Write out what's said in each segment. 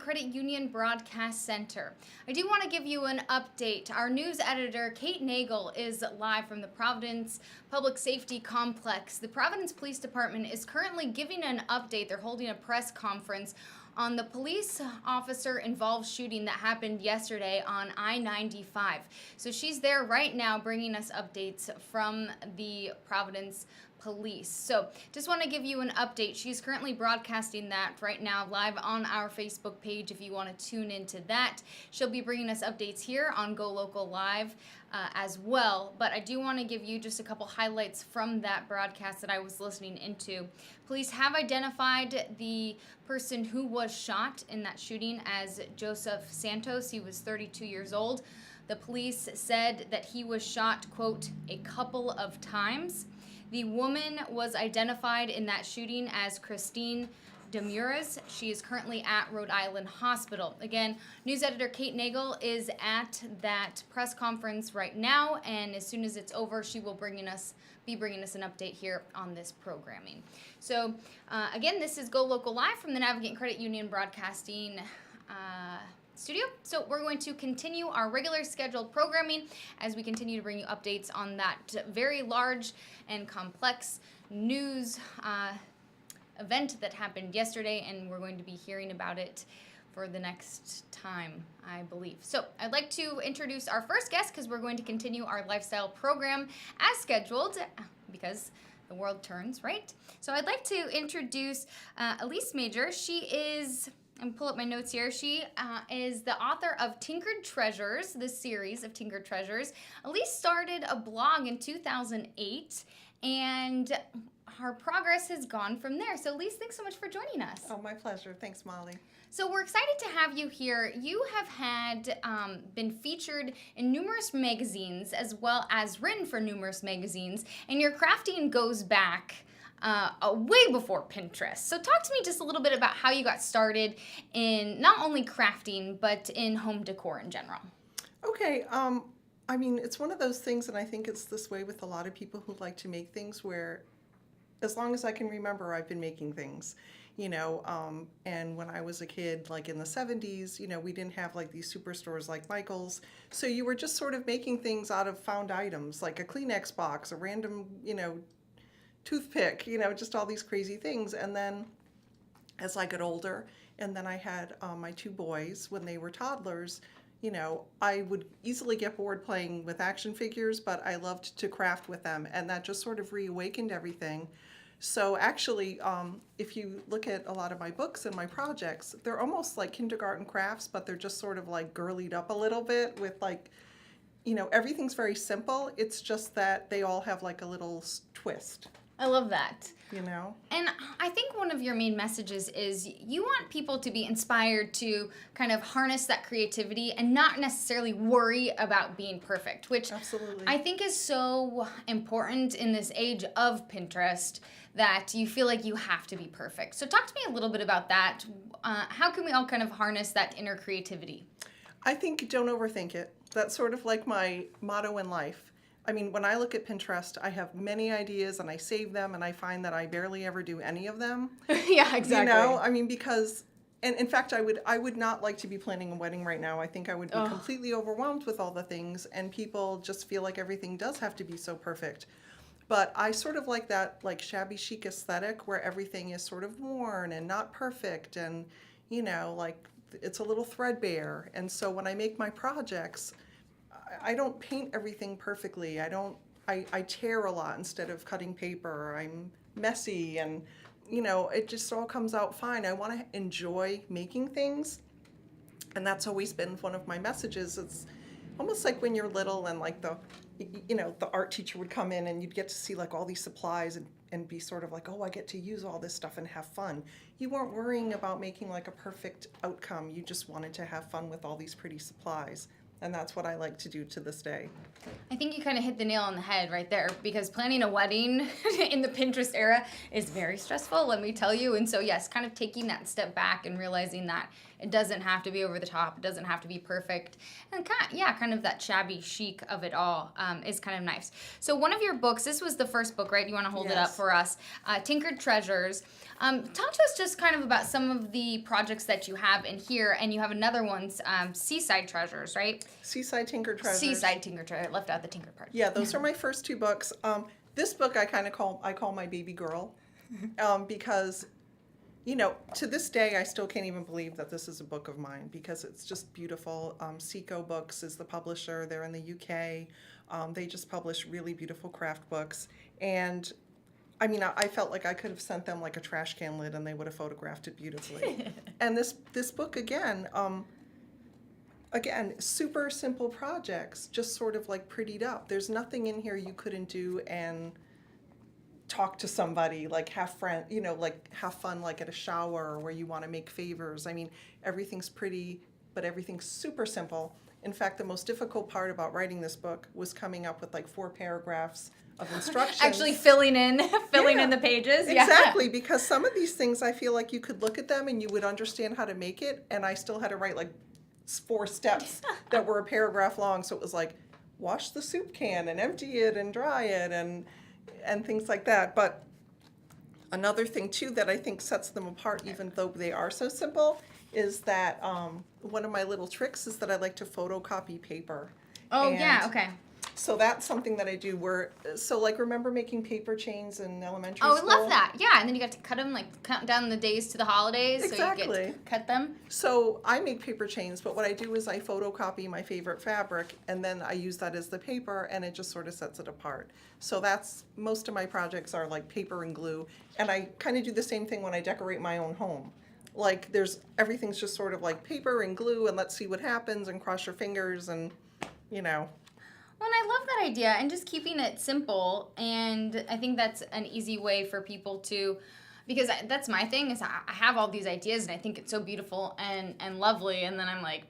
Credit Union Broadcast Center. I do want to give you an update. Our news editor, Kate Nagel, is live from the Providence Public Safety Complex. The Providence Police Department is currently giving an update. They're holding a press conference on the police officer involved shooting that happened yesterday on I-95. So she's there right now bringing us updates from the Providence Police. So just want to give you an update. She's currently broadcasting that right now live on our Facebook page if you want to tune into that. She'll be bringing us updates here on Go Local Live as well. But I do want to give you just a couple highlights from that broadcast that I was listening into. Police have identified the person who was shot in that shooting as Joseph Santos. He was 32 years old. The police said that he was shot, quote, a couple of times. The woman was identified in that shooting as Christine Demures. She is currently at Rhode Island Hospital. Again, news editor Kate Nagel is at that press conference right now, and as soon as it's over, she will be bringing us an update here on this programming. So, again, this is Go Local Live from the Navigant Credit Union Broadcasting studio. So we're going to continue our regular scheduled programming as we continue to bring you updates on that very large and complex news event that happened yesterday, and we're going to be hearing about it for the next time, I believe. So I'd like to introduce our first guest because we're going to continue our lifestyle program as scheduled because the world turns, right? So I'd like to introduce Elyse Major. She is... and pull up my notes here. She is the author of Tinkered Treasures, this series of Tinkered Treasures. Elyse started a blog in 2008, and her progress has gone from there. So Elyse, thanks so much for joining us. Oh, my pleasure. Thanks, Molly. So we're excited to have you here. You have had been featured in numerous magazines as well as written for numerous magazines, and your crafting goes back way before Pinterest. So talk to me just a little bit about how you got started in not only crafting, but in home decor in general. Okay, I mean, it's one of those things, and I think it's this way with a lot of people who like to make things where, as long as I can remember, I've been making things, and when I was a kid, like in the 70s, we didn't have like these superstores like Michael's, so you were just sort of making things out of found items, like a Kleenex box, a random, toothpick, just all these crazy things. And then as I got older, and then I had my two boys when they were toddlers, I would easily get bored playing with action figures, but I loved to craft with them, and that just sort of reawakened everything. So actually, if you look at a lot of my books and my projects, they're almost like kindergarten crafts, but they're just sort of like girlied up a little bit with like, everything's very simple. It's just that they all have like a little twist. I love that. And I think one of your main messages is you want people to be inspired to kind of harness that creativity and not necessarily worry about being perfect, which absolutely. I think is so important in this age of Pinterest that you feel like you have to be perfect. So talk to me a little bit about that. How can we all kind of harness that inner creativity? I think don't overthink it. That's sort of like my motto in life. I mean, when I look at Pinterest, I have many ideas and I save them, and I find that I barely ever do any of them. Yeah, exactly. Because, and in fact, I would not like to be planning a wedding right now. I think I would be completely overwhelmed with all the things, and people just feel like everything does have to be so perfect. But I sort of like that like shabby chic aesthetic where everything is sort of worn and not perfect, and like it's a little threadbare. And so when I make my projects, I don't paint everything perfectly. I tear a lot instead of cutting paper. I'm messy, and it just all comes out fine. I want to enjoy making things, and that's always been one of my messages. It's almost like when you're little and like the art teacher would come in and you'd get to see like all these supplies and be sort of like, oh, I get to use all this stuff and have fun. You weren't worrying about making like a perfect outcome. You just wanted to have fun with all these pretty supplies. And that's what I like to do to this day. I think you kind of hit the nail on the head right there, because planning a wedding in the Pinterest era is very stressful, let me tell you. And so, yes, kind of taking that step back and realizing that It doesn't have to be over the top. It doesn't have to be perfect. And kind of that shabby chic of it all is kind of nice. So one of your books, this was the first book, right? You want to hold it up Yes. for us. Tinkered Treasures. Talk to us just kind of about some of the projects that you have in here, and you have another one, Seaside Treasures, right? Seaside Tinkered Treasures. Seaside Tinkered Treasures. I left out the Tinker part. Yeah, those are my first two books. This book I call my baby girl, because, to this day I still can't even believe that this is a book of mine because it's just beautiful. Seco Books is the publisher. They're in the UK. They just publish really beautiful craft books, and I mean, I felt like I could have sent them like a trash can lid and they would have photographed it beautifully. And this book again, super simple projects, just sort of like prettied up. There's nothing in here you couldn't do and talk to somebody, like have fun like at a shower where you want to make favors. I mean, everything's pretty, but everything's super simple. In fact, the most difficult part about writing this book was coming up with like 4 paragraphs of instructions. Actually filling in the pages. Exactly, because some of these things I feel like you could look at them and you would understand how to make it, and I still had to write like 4 steps that were a paragraph long. So it was like, wash the soup can and empty it and dry it and things like that. But another thing too that I think sets them apart, even though they are so simple, is that one of my little tricks is that I like to photocopy paper. Oh, And yeah, okay. So that's something that I do remember making paper chains in elementary Oh, I school? love that. Yeah, and then you got to cut them, like count down the days to the holidays. So you Exactly. get to cut them. So I make paper chains, but what I do is I photocopy my favorite fabric, and then I use that as the paper, and it just sort of sets it apart. So most of my projects are like paper and glue, and I kind of do the same thing when I decorate my own home. Like everything's just sort of like paper and glue, and let's see what happens, and cross your fingers, and Well, and I love that idea, and just keeping it simple. And I think that's an easy way for people to, because that's my thing, is I have all these ideas, and I think it's so beautiful and lovely, and then I'm like,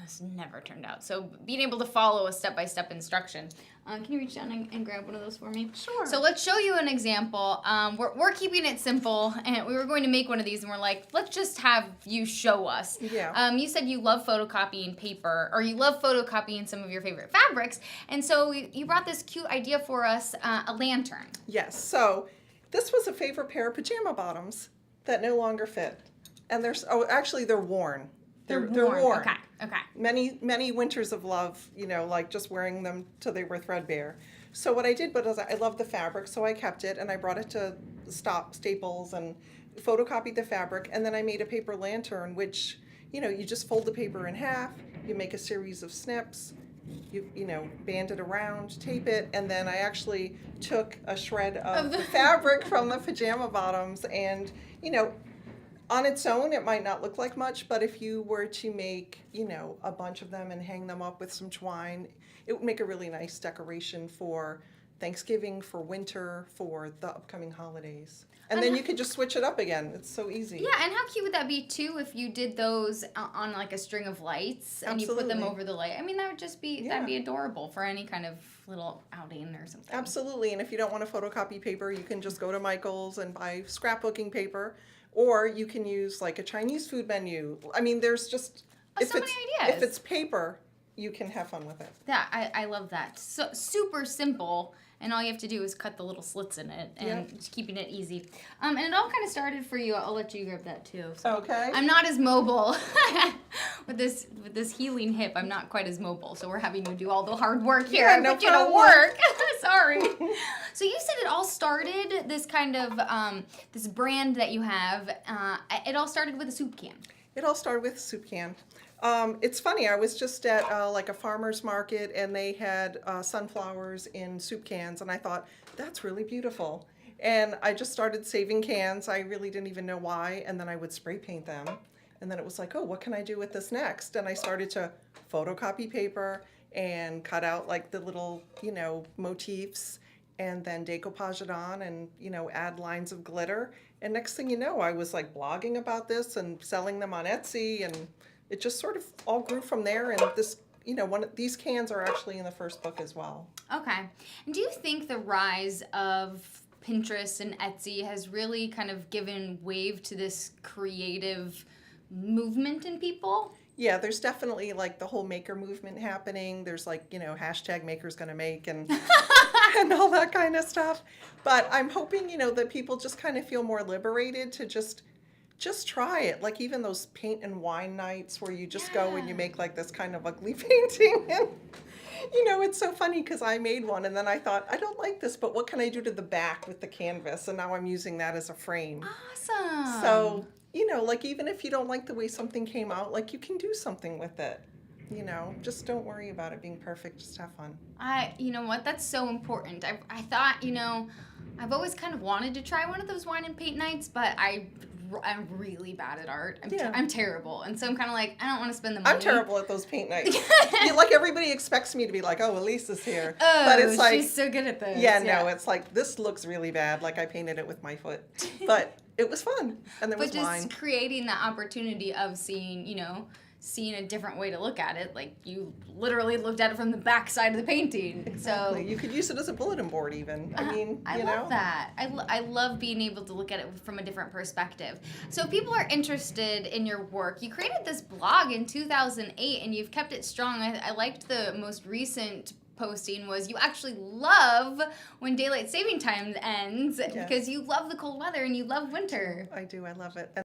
this never turned out. So being able to follow a step-by-step instruction. Can you reach down and grab one of those for me? Sure. So let's show you an example. We're keeping it simple, and we were going to make one of these, and we're like, let's just have you show us. Yeah. You said you love photocopying paper, or you love photocopying some of your favorite fabrics, and so you brought this cute idea for us, a lantern. Yes. So this was a favorite pair of pajama bottoms that no longer fit, and they're worn. They're worn. Okay. Many winters of love, like just wearing them till they were threadbare. So what I did was I loved the fabric, so I kept it and I brought it to Staples and photocopied the fabric, and then I made a paper lantern, which, you just fold the paper in half, you make a series of snips, you band it around, tape it, and then I actually took a shred of the fabric from the pajama bottoms, and, on its own, it might not look like much, but if you were to make, a bunch of them and hang them up with some twine, it would make a really nice decoration for Thanksgiving, for winter, for the upcoming holidays. And then you could just switch it up again. It's so easy. Yeah, and how cute would that be, too, if you did those on, like, a string of lights and you put them over the light? I mean, that would just be, that'd be adorable for any kind of little outing or something. Absolutely, and if you don't want to photocopy paper, you can just go to Michael's and buy scrapbooking paper, or you can use, like, a Chinese food menu. I mean, there's just... so many ideas. If it's paper, you can have fun with it. Yeah, I love that. So super simple, and all you have to do is cut the little slits in it, and just keeping it easy. And it all kind of started for you. I'll let you grab that too. So Okay. I'm not as mobile with this healing hip. I'm not quite as mobile, so we're having you do all the hard work here. Yeah, no but you don't problem. work. Sorry. So you said it all started, this kind of this brand that you have. It all started with a soup can. It all started with a soup can. It's funny, I was just at like a farmer's market, and they had sunflowers in soup cans, and I thought, that's really beautiful. And I just started saving cans. I really didn't even know why, and then I would spray paint them. And then it was like, oh, what can I do with this next? And I started to photocopy paper and cut out like the little, motifs, and then decoupage it on and, add lines of glitter. And next thing you know, I was like blogging about this and selling them on Etsy, and it just sort of all grew from there. And this, these cans are actually in the first book as well. Okay. And do you think the rise of Pinterest and Etsy has really kind of given wave to this creative movement in people. Yeah, there's definitely like the whole maker movement happening. There's like, hashtag maker's gonna make and and all that kind of stuff. But I'm hoping, that people just kind of feel more liberated to just try it. Like even those paint and wine nights where you just go and you make like this kind of ugly painting. And, it's so funny because I made one and then I thought, I don't like this, but what can I do to the back with the canvas? And now I'm using that as a frame. Awesome. So, like even if you don't like the way something came out, like you can do something with it. Just don't worry about it being perfect. Just have fun. You know what? That's so important. I thought, I've always kind of wanted to try one of those wine and paint nights, but I'm really bad at art. I'm terrible. And so I'm kind of like, I don't want to spend the money. I'm terrible at those paint nights. Like everybody expects me to be like, oh, Elyse is here. Oh, but it's like, she's so good at this. Yeah, no, it's like, this looks really bad. Like I painted it with my foot. But it was fun. And there was wine. But just creating the opportunity of seeing a different way to look at it. Like you literally looked at it from the back side of the painting. Exactly. So you could use it as a bulletin board even. I love that. I love being able to look at it from a different perspective. So if people are interested in your work, you created this blog in 2008 and you've kept it strong. I liked the most recent posting was you actually love when daylight saving time ends because you love the cold weather and you love winter. I do. I love it.